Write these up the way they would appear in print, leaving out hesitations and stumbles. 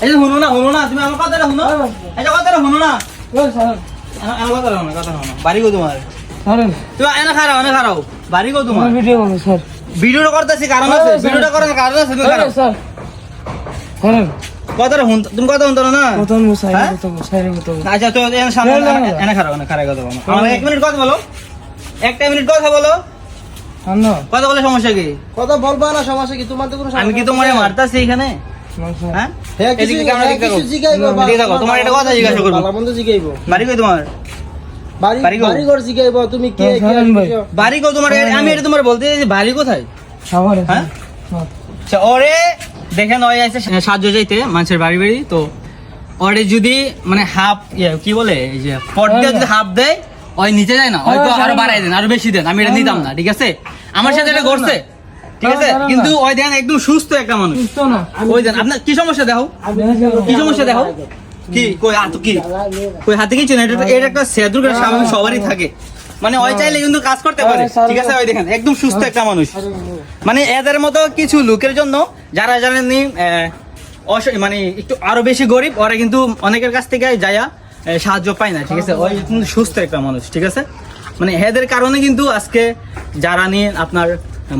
এই যে শুনো না তুমি আমার কথাটা শুনো এই যে কথাটা শুনো না আমার কথাটা শুনো কথা শুনো বাড়ি গো তোমার তুমি এনে খারাও বাড়ি গো তোমার ভিডিও করো স্যার ভিডিওটা করতেছি কারণ আছে ভিডিওটা করার কারণ আছে তুমি খারাও স্যার করেন কথাটা শুন তুমি কথা শুনতো না কতন মুসাই মতো আচ্ছা তো এনে সামনে এনে খারাও কথা বলো আমার 1 মিনিট কথা বলো একটা মিনিট কথা বলো আনো কথা বলে সমস্যা কি কথা বলবা না সমস্যা কি তোমার তো কোনো আমি কি তোমারে মারতাছি এখানে হ্যাঁ এদিকে ক্যামেরা দিকে দেখো জিগাইবো এদিকে দেখো তোমার একটা কথা জিজ্ঞাসা করব ভালো মন্দ জিগাইবো বাড়ি কই তোমার বাড়ি ঘর জিগাইবো তুমি কে বাড়ি কই তোমার আমি এটা তোমার বলতে যে বাড়ি কোথায় সাভারে হ্যাঁ আচ্ছা ওরে দেখেন ওই আছে সাহায্য যাইতে মানুষের বাড়ি বাড়ি তো ওরে যদি মানে হাফ কি বলে এই যে পর্দা যদি হাফ দেয় ওই নিচে যায় না ওই তো আরো বাড়াই দেন আরো বেশি দেন আমি এটা নিতাম না ঠিক আছে আমার সাথে এটা করছে ঠিক আছে কিন্তু ওই দেখেন একদম সুস্থ একটা মানুষ সুস্থ না ওই দেন আপনার কি সমস্যা দেখো কি সমস্যা দেখো কি কই হাত কি কই হাতে কিছু না এটা একটা সেদুর করে স্বাভাবিক সবারই থাকে মানে ওই চাইলে কিন্তু কাজ করতে পারে ঠিক আছে ওই দেখেন একদম সুস্থ একটা মানুষ মানে এদের মতো কিছু লোকের জন্য যারা জানেননি মানে একটু আরো বেশি গরিব ওরা কিন্তু অনেকের কাছ থেকে যায়া সাহায্য পায় না ঠিক আছে ওই কিন্তু সুস্থ একটা মানুষ ঠিক আছে মানে এদের কারণে কিন্তু আজকে যারা নিয়ে আপনার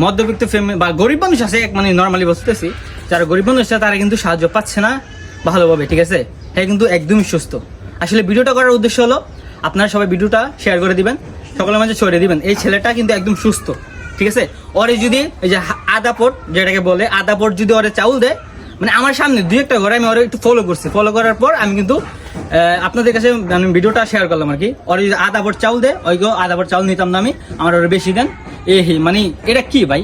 মধ্যবিত্ত ফ্যামিলি বা গরিব মানুষ আছে মানে নর্মালি বলতেছি যারা গরিব মানুষ আছে তারা কিন্তু সাহায্য পাচ্ছে না ভালোভাবে ঠিক আছে হ্যাঁ কিন্তু একদমই সুস্থ আসলে ভিডিওটা করার উদ্দেশ্য হলো আপনারা সবাই ভিডিওটা শেয়ার করে দিবেন সকলের মাঝে ছড়িয়ে দিবেন এই ছেলেটা কিন্তু একদম সুস্থ ঠিক আছে ওরে যদি এই যে আধা পট যেটাকে বলে আধা পট যদি ওরে চাউল দেয় মানে আমার সামনে 2-1টা ঘরে আমি ওরে একটু ফলো করছি ফলো করার পর আমি কিন্তু আপনাদের কাছে আমি ভিডিওটা শেয়ার করলাম আর কি ওরে যদি আধা পট চাউল দেয় ওই আধা পট চাউল নিতাম না আমি আমার ওরে বেশি দেন মানে এটা কি ভাই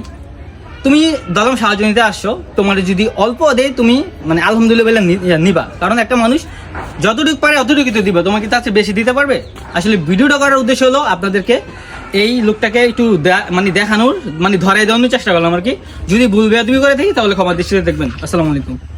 তুমি দাদম সাহায্য নিতে আসছো তোমার যদি অল্প দেয় তুমি মানে আলহামদুলিল্লাহ বলে নিবা কারণ একটা মানুষ যতটুকু পারে অতটুকু তো দিবে তোমাকে তার চেয়ে বেশি দিতে পারবে আসলে ভিডিওটা করার উদ্দেশ্য হলো আপনাদেরকে এই লোকটাকে একটু মানে দেখানোর মানে ধরে দেওয়ানোর চেষ্টা করলাম আর কি যদি ভুল বেয়াদবি করে থাকি তাহলে ক্ষমা দৃষ্টিতে দেখবেন আসসালামু আলাইকুম